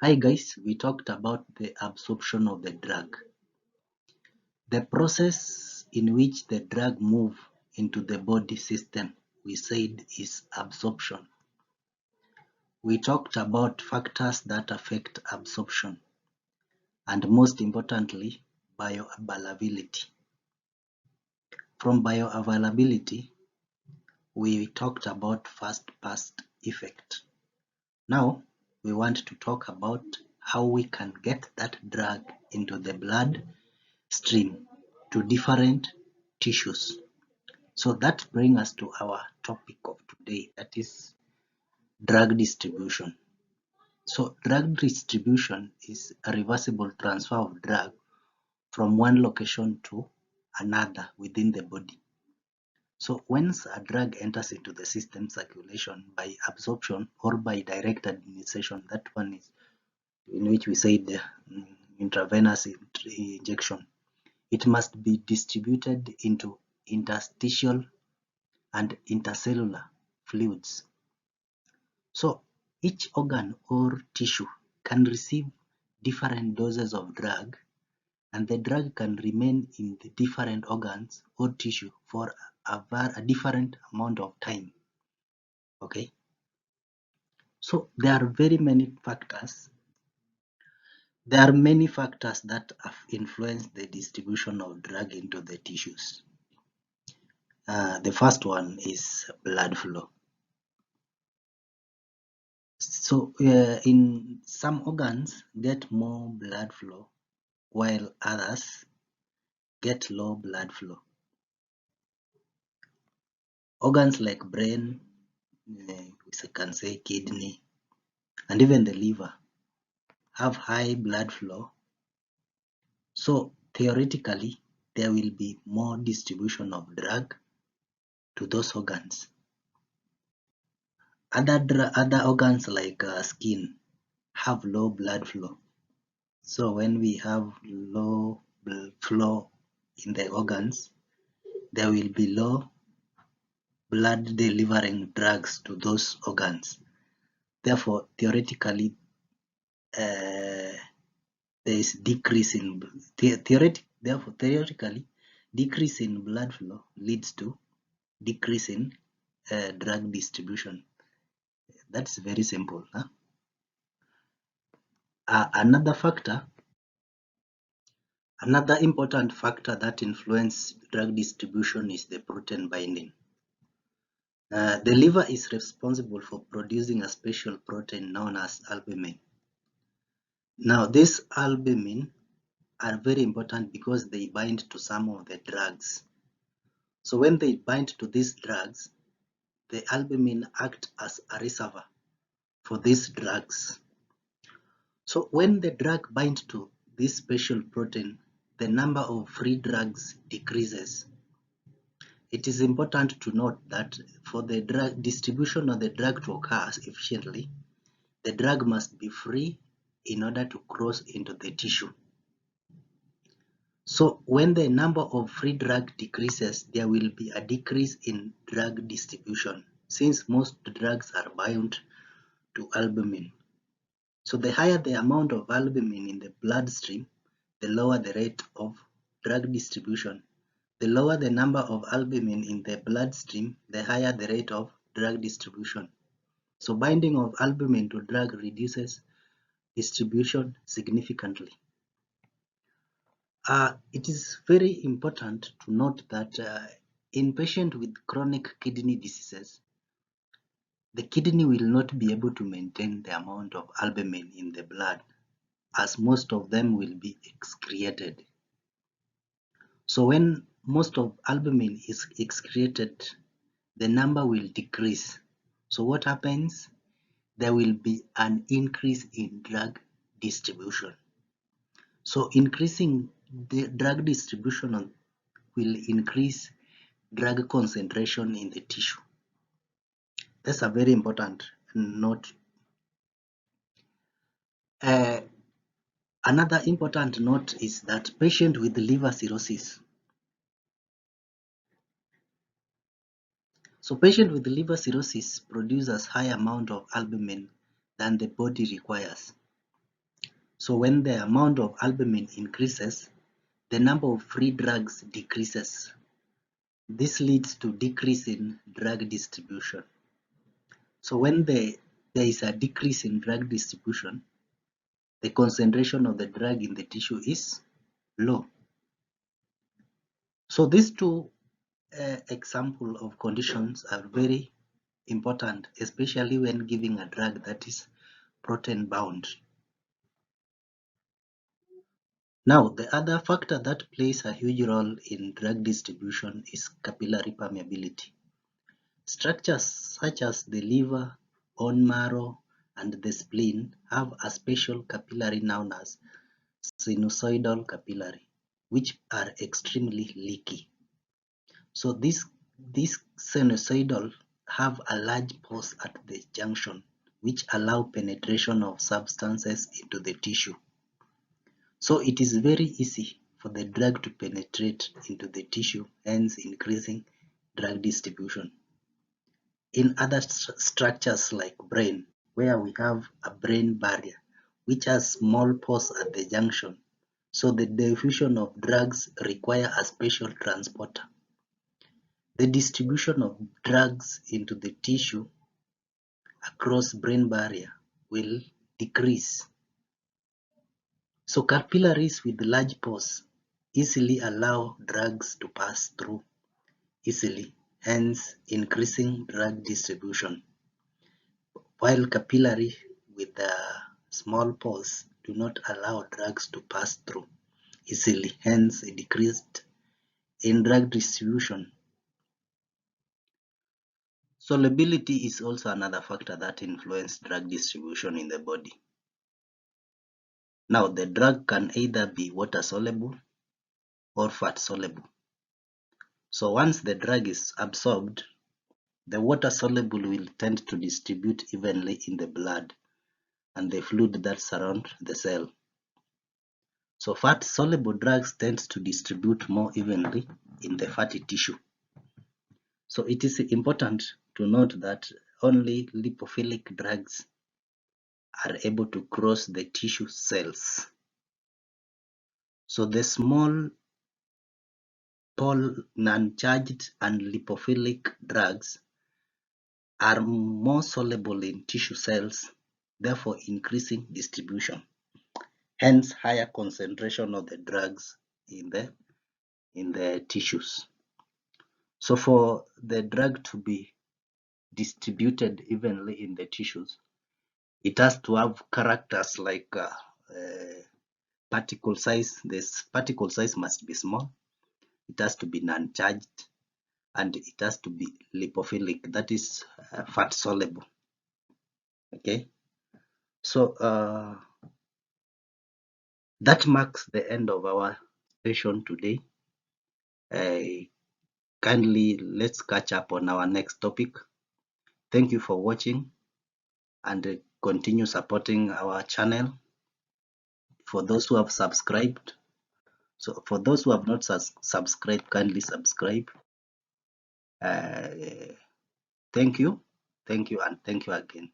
Hi guys, we talked about the absorption of the drug. The process in which the drug move into the body system we said is absorption. We talked about factors that affect absorption and most importantly bioavailability. From bioavailability we talked about first pass effect. Now we want to talk about how we can get that drug into the blood stream to different tissues. So that brings us to our topic of today, that is drug distribution. So drug distribution is a reversible transfer of drug from one location to another within the body. So once a drug enters into the system circulation by absorption or by direct administration, that one is in which we say the intravenous injection, it must be distributed into interstitial and intercellular fluids. So each organ or tissue can receive different doses of drug, and the drug can remain in the different organs or tissue for a different amount of time. Okay, so there are very many factors. There are many factors that have influenced the distribution of drug into the tissues. The first one is blood flow. So in some organs get more blood flow while others get low blood flow. Organs like brain, we can say kidney, and even the liver have high blood flow. So theoretically, there will be more distribution of drug to those organs. Other organs like skin have low blood flow. So when we have low blood flow in the organs, there will be low blood delivering drugs to those organs. Therefore, theoretically, there is decrease in theoretically decrease in blood flow leads to decrease in drug distribution. That's very simple. Huh? Another important factor that influences drug distribution is the protein binding. The liver is responsible for producing a special protein known as albumin. Now, these albumin are very important because they bind to some of the drugs. So when they bind to these drugs, the albumin act as a reservoir for these drugs. So when the drug binds to this special protein, the number of free drugs decreases. It is important to note that for the drug distribution of the drug to occur efficiently, the drug must be free in order to cross into the tissue. So when the number of free drug decreases, there will be a decrease in drug distribution since most drugs are bound to albumin. So the higher the amount of albumin in the bloodstream, the lower the rate of drug distribution. The lower the number of albumin in the bloodstream, the higher the rate of drug distribution. So binding of albumin to drug reduces distribution significantly. It is very important to note that in patients with chronic kidney diseases, the kidney will not be able to maintain the amount of albumin in the blood as most of them will be excreted. So when most of albumin is excreted, the number will decrease. So what happens? There will be an increase in drug distribution. So increasing the drug distribution will increase drug concentration in the tissue. That's a very important note. Another important note is that patients with liver cirrhosis. So patients with liver cirrhosis produce a high amount of albumin than the body requires. So when the amount of albumin increases, the number of free drugs decreases. This leads to decrease in drug distribution. So when there is a decrease in drug distribution, the concentration of the drug in the tissue is low. So these two examples of conditions are very important, especially when giving a drug that is protein bound. Now, the other factor that plays a huge role in drug distribution is capillary permeability. Structures such as the liver, bone marrow, and the spleen have a special capillary known as sinusoidal capillary, which are extremely leaky. So these sinusoidal have a large pores at the junction, which allow penetration of substances into the tissue. So it is very easy for the drug to penetrate into the tissue, hence increasing drug distribution. In other structures like brain, where we have a brain barrier, which has small pores at the junction, so the diffusion of drugs require a special transporter. The distribution of drugs into the tissue across brain barrier will decrease. So capillaries with large pores easily allow drugs to pass through easily, hence increasing drug distribution, while capillary with small pores do not allow drugs to pass through easily, hence a decreased in drug distribution. Solubility is also another factor that influences drug distribution in the body. Now, the drug can either be water soluble or fat soluble. So once the drug is absorbed, the water soluble will tend to distribute evenly in the blood and the fluid that surround the cell. So fat soluble drugs tend to distribute more evenly in the fatty tissue. So it is important to note that only lipophilic drugs are able to cross the tissue cells. So the small non-charged and lipophilic drugs are more soluble in tissue cells, therefore increasing distribution. Hence, higher concentration of the drugs in the tissues. So for the drug to be distributed evenly in the tissues, it has to have characters like particle size. This particle size must be small. It has to be non-charged, and it has to be lipophilic, that is fat soluble. Okay, so that marks the end of our session today. Kindly let's catch up on our next topic. Thank you for watching, and continue supporting our channel. For those who have subscribed, so for those who have not subscribed, kindly subscribe. Thank you, and thank you again.